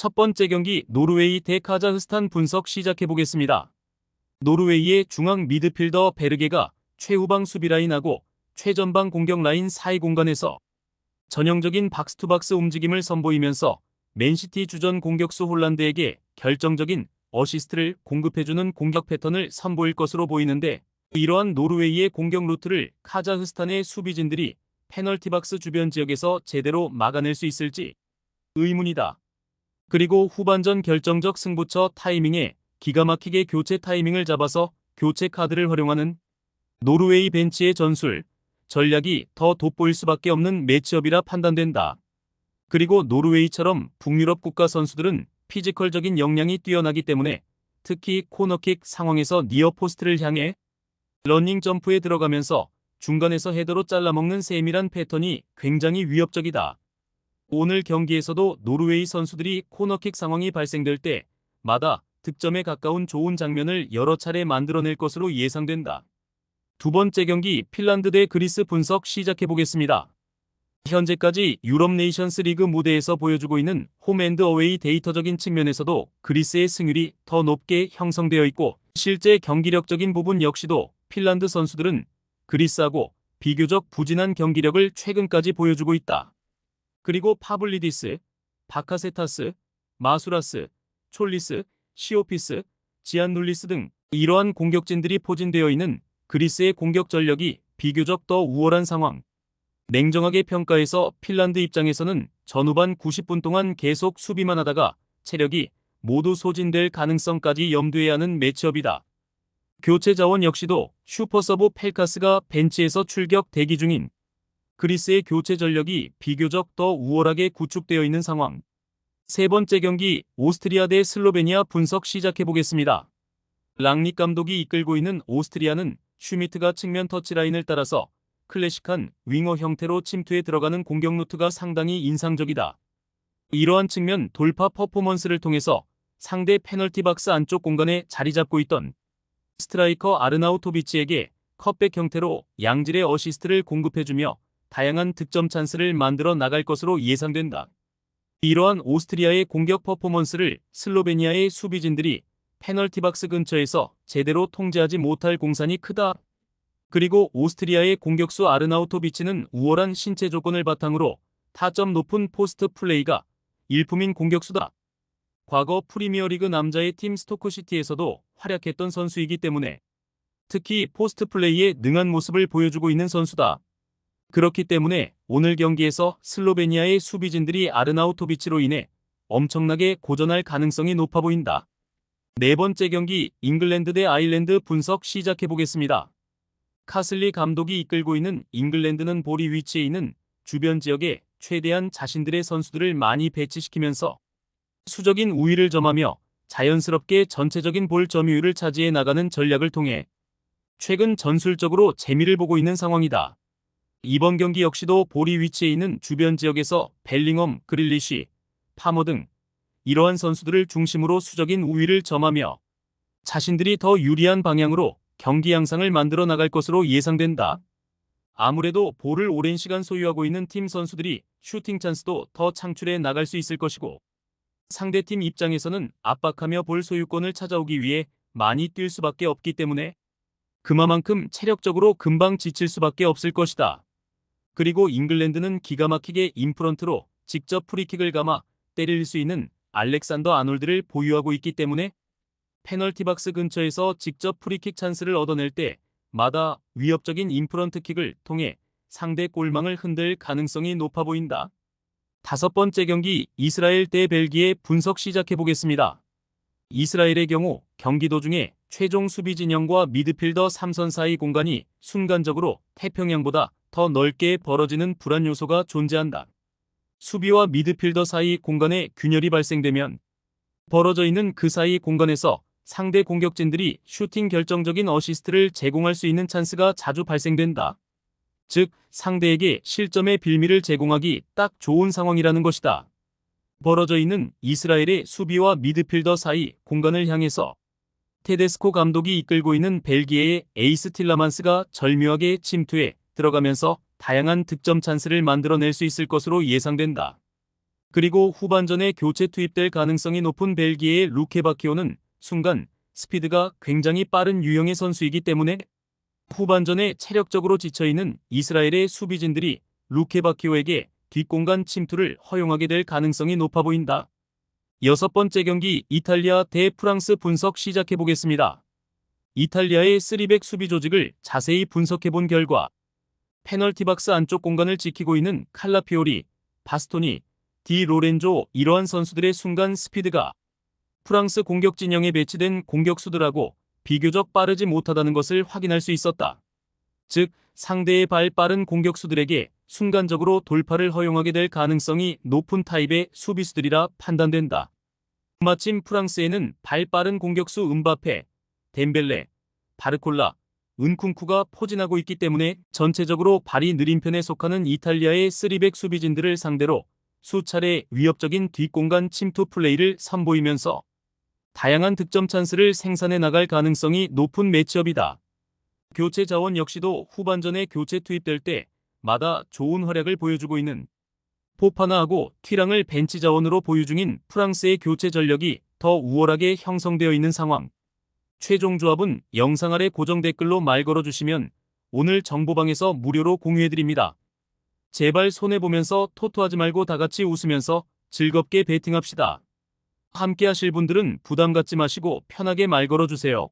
첫 번째 경기 노르웨이 대 카자흐스탄 분석 시작해보겠습니다. 노르웨이의 중앙 미드필더 베르게가 최후방 수비라인하고 최전방 공격 라인 사이 공간에서 전형적인 박스투박스 움직임을 선보이면서 맨시티 주전 공격수 홀란드에게 결정적인 어시스트를 공급해주는 공격 패턴을 선보일 것으로 보이는데, 이러한 노르웨이의 공격 루트를 카자흐스탄의 수비진들이 페널티 박스 주변 지역에서 제대로 막아낼 수 있을지 의문이다. 그리고 후반전 결정적 승부처 타이밍에 기가 막히게 교체 타이밍을 잡아서 교체 카드를 활용하는 노르웨이 벤치의 전술, 전략이 더 돋보일 수밖에 없는 매치업이라 판단된다. 그리고 노르웨이처럼 북유럽 국가 선수들은 피지컬적인 역량이 뛰어나기 때문에 특히 코너킥 상황에서 니어 포스트를 향해 러닝 점프에 들어가면서 중간에서 헤더로 잘라먹는 세밀한 패턴이 굉장히 위협적이다. 오늘 경기에서도 노르웨이 선수들이 코너킥 상황이 발생될 때마다 득점에 가까운 좋은 장면을 여러 차례 만들어낼 것으로 예상된다. 두 번째 경기 핀란드 대 그리스 분석 시작해보겠습니다. 현재까지 유럽 네이션스 리그 무대에서 보여주고 있는 홈앤드 어웨이 데이터적인 측면에서도 그리스의 승률이 더 높게 형성되어 있고, 실제 경기력적인 부분 역시도 핀란드 선수들은 그리스하고 비교적 부진한 경기력을 최근까지 보여주고 있다. 그리고 파블리디스, 바카세타스, 마수라스, 촐리스, 시오피스, 지안눌리스 등 이러한 공격진들이 포진되어 있는 그리스의 공격 전력이 비교적 더 우월한 상황. 냉정하게 평가해서 핀란드 입장에서는 전후반 90분 동안 계속 수비만 하다가 체력이 모두 소진될 가능성까지 염두해야 하는 매치업이다. 교체 자원 역시도 슈퍼서브 펠카스가 벤치에서 출격 대기 중인 그리스의 교체 전력이 비교적 더 우월하게 구축되어 있는 상황. 세 번째 경기 오스트리아 대 슬로베니아 분석 시작해보겠습니다. 랑닉 감독이 이끌고 있는 오스트리아는 슈미트가 측면 터치라인을 따라서 클래식한 윙어 형태로 침투에 들어가는 공격 루트가 상당히 인상적이다. 이러한 측면 돌파 퍼포먼스를 통해서 상대 페널티 박스 안쪽 공간에 자리 잡고 있던 스트라이커 아르나우토비치에게 컷백 형태로 양질의 어시스트를 공급해주며 다양한 득점 찬스를 만들어 나갈 것으로 예상된다. 이러한 오스트리아의 공격 퍼포먼스를 슬로베니아의 수비진들이 페널티 박스 근처에서 제대로 통제하지 못할 공산이 크다. 그리고 오스트리아의 공격수 아르나우토비치는 우월한 신체 조건을 바탕으로 타점 높은 포스트 플레이가 일품인 공격수다. 과거 프리미어리그 남자의 팀 스토크시티에서도 활약했던 선수이기 때문에 특히 포스트 플레이에 능한 모습을 보여주고 있는 선수다. 그렇기 때문에 오늘 경기에서 슬로베니아의 수비진들이 아르나우토비치로 인해 엄청나게 고전할 가능성이 높아 보인다. 네 번째 경기 잉글랜드 대 아일랜드 분석 시작해보겠습니다. 카슬리 감독이 이끌고 있는 잉글랜드는 볼이 위치해 있는 주변 지역에 최대한 자신들의 선수들을 많이 배치시키면서 수적인 우위를 점하며 자연스럽게 전체적인 볼 점유율을 차지해 나가는 전략을 통해 최근 전술적으로 재미를 보고 있는 상황이다. 이번 경기 역시도 볼이 위치해 있는 주변 지역에서 벨링엄, 그릴리시, 파머 등 이러한 선수들을 중심으로 수적인 우위를 점하며 자신들이 더 유리한 방향으로 경기 양상을 만들어 나갈 것으로 예상된다. 아무래도 볼을 오랜 시간 소유하고 있는 팀 선수들이 슈팅 찬스도 더 창출해 나갈 수 있을 것이고, 상대팀 입장에서는 압박하며 볼 소유권을 찾아오기 위해 많이 뛸 수밖에 없기 때문에 그만큼 체력적으로 금방 지칠 수밖에 없을 것이다. 그리고 잉글랜드는 기가 막히게 인프런트로 직접 프리킥을 감아 때릴 수 있는 알렉산더 아놀드를 보유하고 있기 때문에 페널티 박스 근처에서 직접 프리킥 찬스를 얻어낼 때마다 위협적인 인프런트킥을 통해 상대 골망을 흔들 가능성이 높아 보인다. 다섯 번째 경기 이스라엘 대 벨기에 분석 시작해보겠습니다. 이스라엘의 경우 경기 도중에 최종 수비 진영과 미드필더 3선 사이 공간이 순간적으로 태평양보다 더 넓게 벌어지는 불안 요소가 존재한다. 수비와 미드필더 사이 공간에 균열이 발생되면 벌어져 있는 그 사이 공간에서 상대 공격진들이 슈팅 결정적인 어시스트를 제공할 수 있는 찬스가 자주 발생된다. 즉, 상대에게 실점의 빌미를 제공하기 딱 좋은 상황이라는 것이다. 벌어져 있는 이스라엘의 수비와 미드필더 사이 공간을 향해서 테데스코 감독이 이끌고 있는 벨기에의 에이스 틸라만스가 절묘하게 침투해 들어가면서 다양한 득점 찬스를 만들어낼 수 있을 것으로 예상된다. 그리고 후반전에 교체 투입될 가능성이 높은 벨기에의 루케바키오는 순간 스피드가 굉장히 빠른 유형의 선수이기 때문에 후반전에 체력적으로 지쳐있는 이스라엘의 수비진들이 루케바키오에게 뒷공간 침투를 허용하게 될 가능성이 높아 보인다. 6번째 경기 이탈리아 대 프랑스 분석 시작해보겠습니다. 이탈리아의 3백 수비 조직을 자세히 분석해본 결과 페널티 박스 안쪽 공간을 지키고 있는 칼라피오리, 바스토니, 디 로렌조 이러한 선수들의 순간 스피드가 프랑스 공격 진영에 배치된 공격수들하고 비교적 빠르지 못하다는 것을 확인할 수 있었다. 즉, 상대의 발 빠른 공격수들에게 순간적으로 돌파를 허용하게 될 가능성이 높은 타입의 수비수들이라 판단된다. 마침 프랑스에는 발 빠른 공격수 음바페, 덴벨레, 바르콜라, 은쿵쿠가 포진하고 있기 때문에 전체적으로 발이 느린 편에 속하는 이탈리아의 3백 수비진들을 상대로 수차례 위협적인 뒷공간 침투 플레이를 선보이면서 다양한 득점 찬스를 생산해 나갈 가능성이 높은 매치업이다. 교체 자원 역시도 후반전에 교체 투입될 때마다 좋은 활약을 보여주고 있는 포파나하고 튀랑을 벤치 자원으로 보유 중인 프랑스의 교체 전력이 더 우월하게 형성되어 있는 상황. 최종 조합은 영상 아래 고정 댓글로 말 걸어주시면 오늘 정보방에서 무료로 공유해드립니다. 제발 손해보면서 토토하지 말고 다같이 웃으면서 즐겁게 베팅합시다. 함께 하실 분들은 부담 갖지 마시고 편하게 말 걸어주세요.